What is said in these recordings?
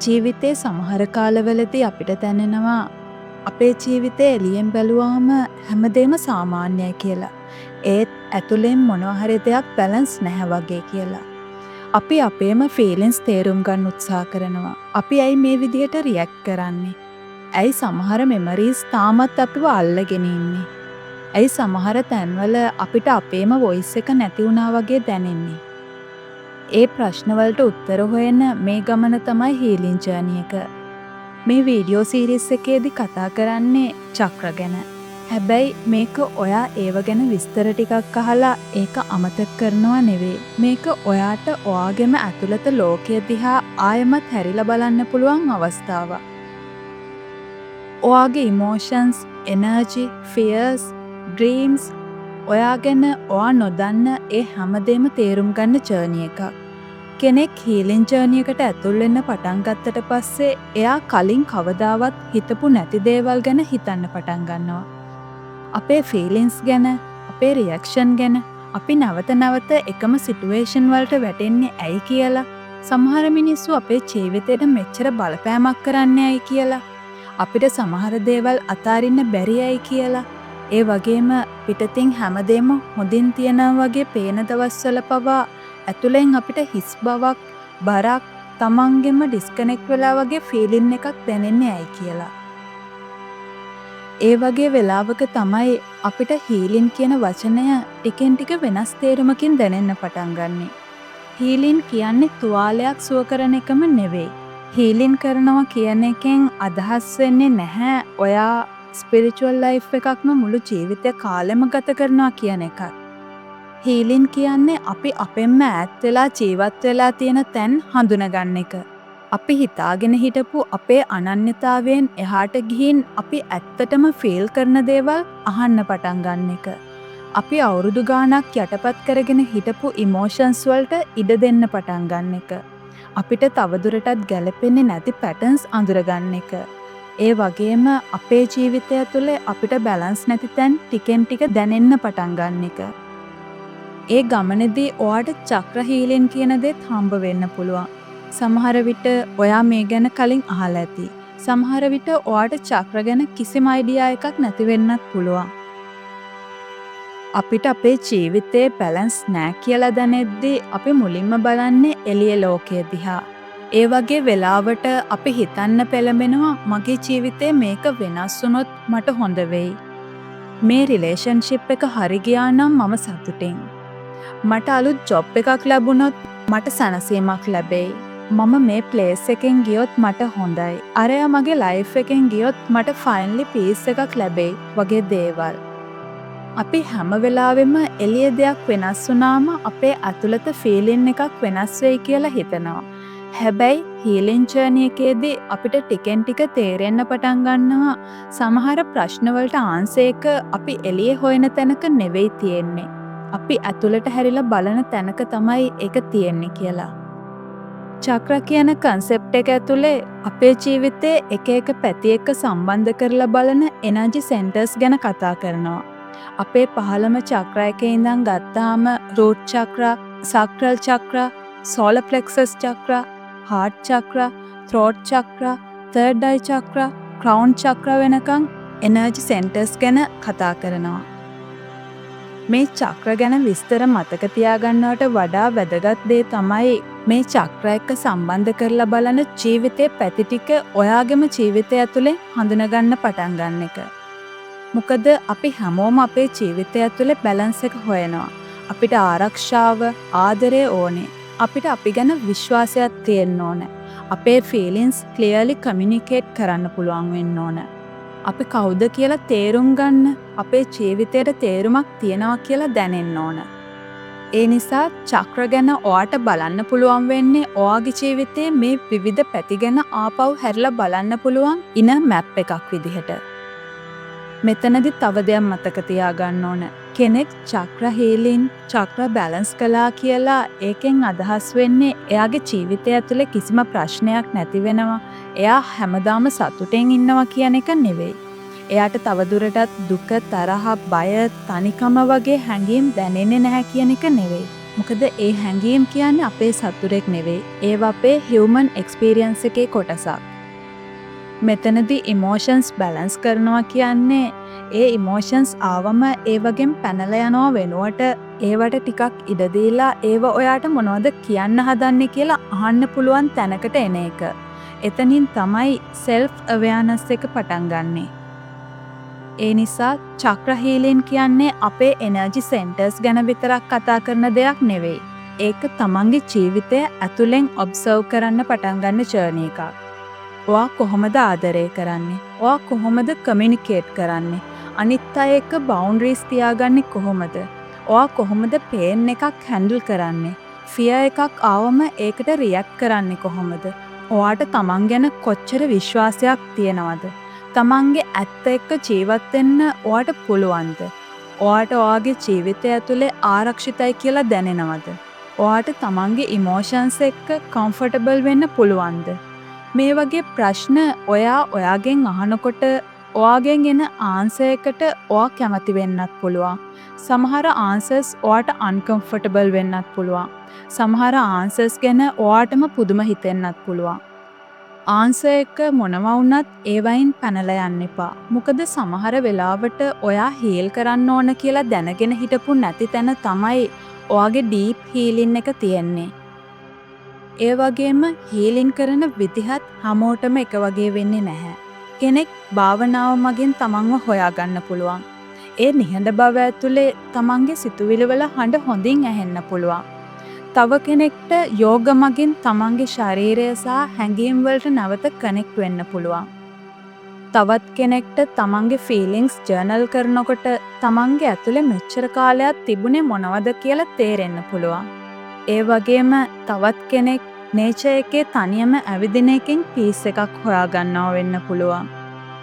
ජීවිතේ සමහර කාලවලදී අපිට දැනෙනවා අපේ ජීවිතේ එළියෙන් බැලුවාම හැමදේම සාමාන්‍යයි කියලා. ඒත් ඇතුලෙන් මොනවා හරි දෙයක් බැලන්ස් නැහැ වගේ කියලා. අපි අපේම ෆීලිංස් තේරුම් ගන්න උත්සාහ කරනවා. අපි ඇයි මේ විදිහට රියැක්ට් කරන්නේ? ඇයි සමහර මෙමරීස් තාමත් අපිව අල්ලගෙන ඉන්නේ? ඇයි සමහර තැන්වල අපිට අපේම වොයිස් එක නැති වුණා වගේ දැනෙන්නේ? ඒ ප්‍රශ්නවලට උත්තර හොයන මේ ගමන තමයි හීලින් ජර්නි එක. මේ වීඩියෝ සීරීස් එකේදී කතා කරන්නේ චක්‍ර ගැන. හැබැයි මේක ඔයා ඒව ගැන විස්තර ටිකක් අහලා ඒක අමතක කරනවා නෙවෙයි. මේක ඔයාට ඔයාගෙම ඇතුළත ලෝකය දිහා ආයෙමත් හැරිලා බලන්න පුළුවන් අවස්ථාවක්. ඔයාගේ ඉමෝෂන්ස්, එනර්ජි, ෆියර්ස්, ඩ්‍රීම්ස් ඔයා ගැන ඔයා නොදන්න ඒ හැමදේම තේරුම් ගන්න ජර්නි එකක්. කෙනෙක් හීලින් ජර්නි එකට ඇතුල් වෙන්න පටන් ගත්තට පස්සේ එයා කලින් කවදාවත් හිතපු නැති දේවල් ගැන හිතන්න පටන් ගන්නවා. අපේ ෆීලිංස් ගැන, අපේ රියැක්ෂන් ගැන, අපි නැවත නැවත එකම සිටුේෂන් වලට වැටෙන්නේ ඇයි කියලා, සමහර මිනිස්සු අපේ ජීවිතේට මෙච්චර බලපෑමක් කරන්නේ ඇයි කියලා, අපිට සමහර දේවල් අතාරින්න බැරි ඇයි කියලා, ඒ වගේම පිටතින් හැමදේම හොඳින් තියනවා වගේ පේන දවස්වල පවා ඇතුලෙන් අපිට හිස් බවක්, බරක්, තමන්ගෙම ඩිස්කනෙක්ට් වෙලා වගේ ෆීලින් එකක් දැනෙන්නේ ඇයි කියලා. ඒ වගේ වෙලාවක තමයි අපිට හීලින් කියන වචනය ටිකෙන් ටික වෙනස් තේරුමකින් දැනෙන්න පටන් ගන්නෙ. හීලින් කියන්නේ තුවාලයක් සුව කරන එකම නෙවෙයි. හීලින් කරනවා කියන එකෙන් අදහස් වෙන්නේ නැහැ ඔයා ස්පිරිචුවල් ලයිෆ් එකක්ම මුළු ජීවිතය කාලෙම ගත කරනවා කියන එකක්. හීලින් කියන්නේ අපි අපෙන්ම ඈත් වෙලා ජීවත් වෙලා තියෙන තැන් හඳුනගන්න එක. අපි හිතාගෙන හිටපු අපේ අනන්‍යතාවයෙන් එහාට ගිහින් අපි ඇත්තටම ෆීල් කරන දේවල් අහන්න පටන් ගන්න එක. අපි අවුරුදු ගාණක් යටපත් කරගෙන හිටපු ඉමෝෂන්ස් වලට ඉඩ දෙන්න පටන් ගන්න එක. අපිට තවදුරටත් ගැලපෙන්නේ නැති පැටර්න්ස් අඳුරගන්න එක. ඒ වගේම අපේ ජීවිතය තුළ අපිට බැලන්ස් නැති තැන් ටිකෙන් ටික දැනෙන්න පටන් ගන්න එක. ඒ ගමනේදී ඔයාට චක්‍ර හීලින් කියන දේත් හම්බ වෙන්න පුළුවන්. සමහර විට ඔයා මේ ගැන කලින් අහලා ඇති. සමහර විට ඔයාට චක්‍ර ගැන කිසිම අයිඩියා එකක් නැති වෙන්නත් පුළුවන්. අපිට අපේ ජීවිතේ බැලන්ස් නැහැ කියලා දැනෙද්දී අපි මුලින්ම බලන්නේ එළිය ලෝකය දිහා. ඒ වගේ වෙලාවට අපි හිතන්න පෙළඹෙනවා මගේ ජීවිතේ මේක වෙනස් වුණොත් මට හොඳ වෙයි. මේ රිලේෂන්ෂිප් එක හරි ගියා නම් මම සතුටින්. මට අලුත් ජොබ් එකක් ලැබුණොත් මට සැනසීමක් ලැබෙයි. මම මේ ප්ලේස් එකෙන් ගියොත් මට හොඳයි. අරයා මගේ ලයිෆ් එකෙන් ගියොත් මට ෆයිනලි පීස් එකක් ලැබෙයි වගේ දේවල්. අපි හැම වෙලාවෙම එළිය දෙයක් වෙනස් වුණාම අපේ ඇතුළත ෆීලින් එකක් වෙනස් වෙයි කියලා හිතනවා. හැබැයි හීලින් ජර්නි එකේදී අපිට ටිකෙන් ටික තේරෙන්න පටන් ගන්නවා සමහර ප්‍රශ්න වලට ආන්සර් එක අපි එළියේ හොයන තැනක නෙවෙයි තියෙන්නේ. අපි ඇතුළට හැරිලා බලන තැනක තමයි ඒක තියෙන්නේ කියලා. චක්‍ර කියන කන්සෙප්ට් එක ඇතුලේ අපේ ජීවිතේ එක එක පැති එක්ක සම්බන්ධ කරලා බලන එනර්ජි සෙන්ටර්ස් ගැන කතා කරනවා. අපේ පහළම චක්‍ර එකේ ඉඳන් ගත්තාම රූට් චක්‍ර, සක්‍රල් චක්‍ර, සෝලර් ප්ලෙක්සස් චක්‍ර, හાર્ට් චක්‍ර, ත්‍රෝට් චක්‍ර, තර්ඩ් අයි චක්‍ර, ක්‍රවුන් චක්‍ර වෙනකන් එනර්ජි සෙන්ටර්ස් ගැන කතා කරනවා. මේ චක්‍ර ගැන විස්තර මතක තියාගන්නවට වඩා වැදගත් දේ තමයි මේ චක්‍ර එක්ක සම්බන්ධ කරලා බලන ජීවිතයේ පැති ටික ඔයාගේම ජීවිතය ඇතුලේ හඳුනගන්න පටන් ගන්න එක. මොකද අපි හැමෝම අපේ ජීවිතය ඇතුලේ බැලන්ස් එක හොයනවා. අපිට ආරක්ෂාව, ආදරය ඕනේ. අපිට අපි ගැන විශ්වාසයක් තියෙන්න ඕනේ. අපේ ෆීලිංස් ක්ලියර්ලි කමියුනිකේට් කරන්න පුළුවන් වෙන්න ඕනේ. අපි කවුද කියලා තේරුම් ගන්න අපේ ජීවිතයට තේරුමක් තියනවා කියලා දැනෙන්න ඕන. ඒ නිසා චක්‍ර ගැන ඔයාට බලන්න පුළුවන් වෙන්නේ ඔයාගේ ජීවිතයේ මේ විවිධ පැති ගැන ආපහු හැරිලා බලන්න පුළුවන් ඉන මැප් එකක් විදිහට. මෙතනදි තව දෙයක් මතක තියාගන්න ඕන. කෙනෙක් චක්‍ර හීලින්, චක්‍ර බැලන්ස් කළා කියලා ඒකෙන් අදහස් වෙන්නේ එයාගේ ජීවිතය ඇතුලේ කිසිම ප්‍රශ්නයක් නැති වෙනවා. එයා හැමදාම සතුටෙන් ඉන්නවා කියන එක නෙවෙයි. එයාට තවදුරටත් දුක, තරහ, බය, තනිකම වගේ හැඟීම් දැනෙන්නේ නැහැ කියන එක නෙවෙයි. මොකද ඒ හැඟීම් කියන්නේ අපේ සතුරෙක් නෙවෙයි. ඒවා අපේ හියුමන් එක්ස්පීරියන්ස් එකේ කොටසක්. මෙතනදී ඉමෝෂන්ස් බැලන්ස් කරනවා කියන්නේ ඒ ඉමෝෂන්ස් ආවම ඒ වගේම පැනලා යනවා වෙනුවට ඒවට ටිකක් ඉඩ දීලා ඒව ඔයාට මොනවද කියන්න හදන්නේ කියලා අහන්න පුළුවන් තැනකට එන එක. එතනින් තමයි self awareness එක පටන් ගන්නෙ. ඒ නිසා චක්‍ර හීලින් කියන්නේ අපේ එනර්ජි සෙන්ටර්ස් ගැන විතරක් කතා කරන දෙයක් නෙවෙයි. ඒක තමන්ගේ ජීවිතය ඇතුලෙන් ඔබ්සර්ව් කරන්න පටන් ගන්න ජර්නි එකක්. ඔයා කොහොමද ආදරය කරන්නේ? ඔයා කොහොමද කමියුනිකේට් කරන්නේ? අනිත් අය එක්ක බවුන්ඩරිස් තියාගන්නේ කොහොමද? ඔයා කොහොමද පේන් එකක් හැන්ඩල් කරන්නේ? ෆියර් එකක් ආවම ඒකට රියැක්ට් කරන්නේ කොහොමද? ඔයාට තමන් ගැන කොච්චර විශ්වාසයක් තියෙනවද? තමන්ගේ ඇත්ත එක්ක ජීවත් වෙන්න ඔයාට පුළුවන්ද? ඔයාට ඔයාගේ ජීවිතය ඇතුලේ ආරක්ෂිතයි කියලා දැනෙනවද? ඔයාට තමන්ගේ ඉමෝෂන්ස් එක්ක කම්ෆර්ටබල් වෙන්න පුළුවන්ද? මේ වගේ ප්‍රශ්න ඔයා ඔයාගෙන් අහනකොට ඔයාගෙන් එන ආන්සර් එකට ඔයා කැමති වෙන්නත් පුළුවන්. සමහර ආන්සර්ස් ඔයාට අන්කම්ෆර්ටබල් වෙන්නත් පුළුවන්. සමහර ආන්සර්ස් ගැන ඔයාටම පුදුම හිතෙන්නත් පුළුවන්. ආන්සර් එක මොනවා වුණත් ඒවයින් පැනලා යන්න එපා. මොකද සමහර වෙලාවට ඔයා හීල් කරන්න ඕන කියලා දැනගෙන හිටපු නැති තැන තමයි ඔයාගේ ඩීප් හීලින් එක තියෙන්නේ. ඒ වගේම හීලින් කරන විදිහත් හැමෝටම එක වගේ වෙන්නේ නැහැ. කෙනෙක් භාවනාව මගින් තමන්ව හොයාගන්න පුළුවන්. ඒ නිහඬ බව ඇතුලේ තමන්ගේ සිතුවිලි වල හඬ හොඳින් ඇහෙන්න පුළුවන්. තව කෙනෙක්ට යෝග මගින් තමන්ගේ ශරීරය සහ හැඟීම් වලට නැවත කනෙක්ට් වෙන්න පුළුවන්. තවත් කෙනෙක්ට තමන්ගේ ෆීලිංග්ස් ජර්නල් කරනකොට තමන්ගේ ඇතුලේ මෙච්චර කාලයක් තිබුණේ මොනවද කියලා තේරෙන්න පුළුවන්. ඒ වගේම තවත් කෙනෙක් නේචර් එකේ තනියම ඇවිදින එකෙන් පීස් එකක් හොයාගන්නවා වෙන්න පුළුවන්.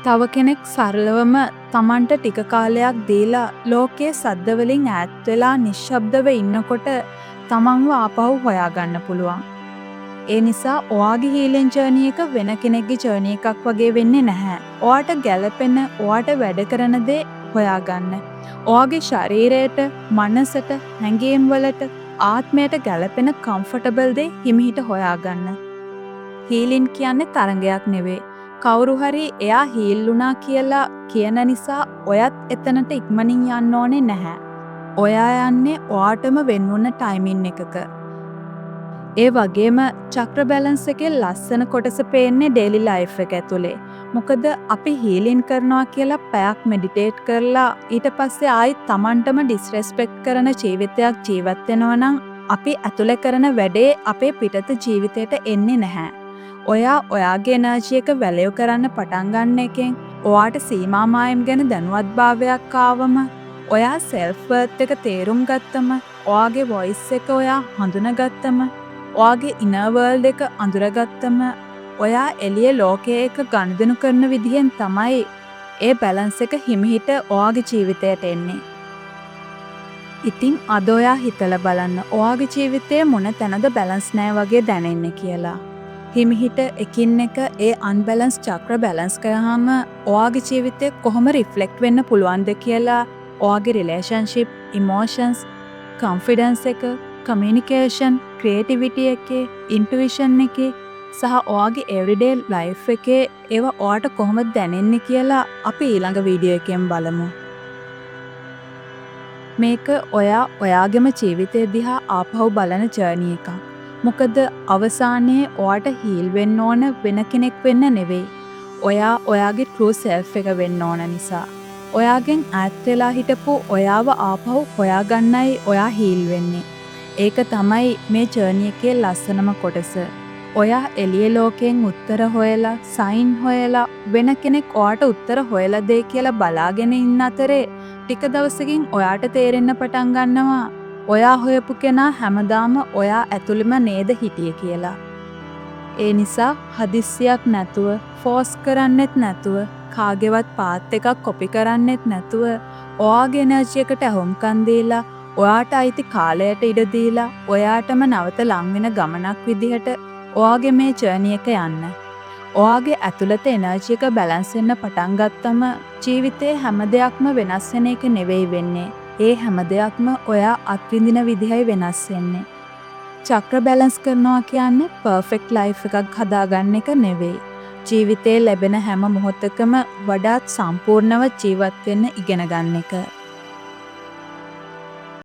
තව කෙනෙක් සරලවම තමන්ට ටික කාලයක් දීලා ලෝකයේ සද්ද වලින් ඈත් වෙලා නිශ්ශබ්දව ඉන්නකොට තමන්ව ආපහු හොයාගන්න පුළුවන්. ඒ නිසා ඔයාගේ හීලින් ජර්නි එක වෙන කෙනෙක්ගේ ජර්නි එකක් වගේ වෙන්නේ නැහැ. ඔයාට ගැළපෙන, ඔයාට වැඩ කරන දේ හොයාගන්න. ඔයාගේ ශරීරයට, මනසට, හැඟීම් වලට, ආත්මයට ගැළපෙන කම්ෆර්ටබල් දේ හිමිහිට හොයාගන්න. හීලින් කියන්නේ තරංගයක් නෙවෙයි. කවුරු හරි එයා හීල් වුණා කියලා කියන නිසා ඔයත් එතනට ඉක්මනින් යන්න ඕනේ නැහැ. ඔයා යන්නේ ඔයාටම වෙන්වුණ ටයිමින් එකක. ඒ වගේම චක්‍ර බැලන්ස් එකේ ලස්සන කොටස පේන්නේ ඩේලි ලයිෆ් එක ඇතුලේ. මොකද අපි හීලින් කරනවා කියලා පැයක් මෙඩිටේට් කරලා ඊට පස්සේ ආයි Tamanටම ඩිස්රෙස්පෙක්ට් කරන ජීවිතයක් ජීවත් වෙනවා නම් අපි ඇතුලේ කරන වැඩේ අපේ පිටත ජීවිතයට එන්නේ නැහැ. ඔයා ඔයාගේ එනර්ජි එක වැලියු කරන්න පටන් ගන්න එකෙන් ඔයාට සීමා මායම් ගැන දැනුවත්භාවයක් ආවම ඔයා සෙල්ෆ් වර්ත් එක තේරුම් ගත්තම ඔයාගේ වොයිස් එක ඔයා හඳුනගත්තම ඔයාගේ ඉනර් වර්ල්ඩ් එක අඳුරගත්තම ඔයා එළිය ලෝකයේ එක ගනුදෙනු කරන විදිහෙන් තමයි ඒ බැලන්ස් එක හිමිහිට ඔයාගේ ජීවිතයට එන්නේ. ඉතින් අද ඔයා හිතලා බලන්න ඔයාගේ ජීවිතයේ මොන තැනද බැලන්ස් නැහැ වගේ දැනෙන්නේ කියලා. හිමිහිට එකින් එක ඒ අන්බැලන්ස් චක්‍ර බැලන්ස් කරාම ඔයාගේ ජීවිතේ කොහොම රිෆ්ලෙක්ට් වෙන්න පුළුවන්ද කියලා ඔයාගේ රිලේෂන්ෂිප්, ඉමෝෂන්ස්, කොන්ෆිඩන්ස් එක, කමියුනිකේෂන්, ක්‍රියේටිවිටි එකේ, ඉන්ටුයිෂන් එකේ සහ ඔයාගේ එවරිඩේ ලයිෆ් එකේ ඒවා ඔයාට කොහොමද දැනෙන්නේ කියලා අපි ඊළඟ වීඩියෝ එකෙන් බලමු. මේක ඔයා ඔයාගේම ජීවිතය දිහා ආපහු බලන ජර්නි එකක්. මොකද අවසානයේ ඔයාට හීල් වෙන්න ඕන වෙන කෙනෙක් වෙන්න නෙවෙයි. ඔයා ඔයාගේ ට්‍රූ සෙල්ෆ් එක වෙන්න ඕන නිසා. ඔයාගෙන් ඈත් වෙලා හිටපු ඔයාව ආපහු හොයාගන්නයි ඔයා හීල් වෙන්නේ. ඒක තමයි මේ ජර්නි එකේ ලස්සනම කොටස. ඔයා එළිය ලෝකයෙන් උත්තර හොයලා, සයින් හොයලා වෙන කෙනෙක් ඔයාට උත්තර හොයලා දෙයි කියලා බලාගෙන ඉන්න අතරේ ටික දවසකින් ඔයාට තේරෙන්න පටන් ගන්නවා ඔයා හොයපු කෙනා හැමදාම ඔයා ඇතුළෙම නේද හිටියේ කියලා. ඒ නිසා හදිස්සියක් නැතුව, ෆෝස් කරන්නෙත් නැතුව, කාගේවත් පාත් එකක් කොපි කරන්නෙත් නැතුව ඔයාගේ එනර්ජි එකට අහුම්කම් දීලා, ඔයාට අයිති කාලයට ඉඩ දීලා, ඔයාටම නැවත ලං වෙන ගමනක් විදිහට ඔයාගේ මේ ජර්නි එක යන්න. ඔයාගේ ඇතුළත එනර්ජි එක බැලන්ස් වෙන්න පටන් ගත්තම ජීවිතේ හැම දෙයක්ම වෙනස් වෙන එක නෙවෙයි වෙන්නේ. ඒ හැම දෙයක්ම ඔයා අත්විඳින විදිහයි වෙනස් වෙන්නේ. චක්‍ර බැලන්ස් කරනවා කියන්නේ පර්ෆෙක්ට් ලයිෆ් එකක් හදාගන්න එක නෙවෙයි. ජීවිතේ ලැබෙන හැම මොහොතකම වඩාත් සම්පූර්ණව ජීවත් වෙන්න ඉගෙන ගන්න එක.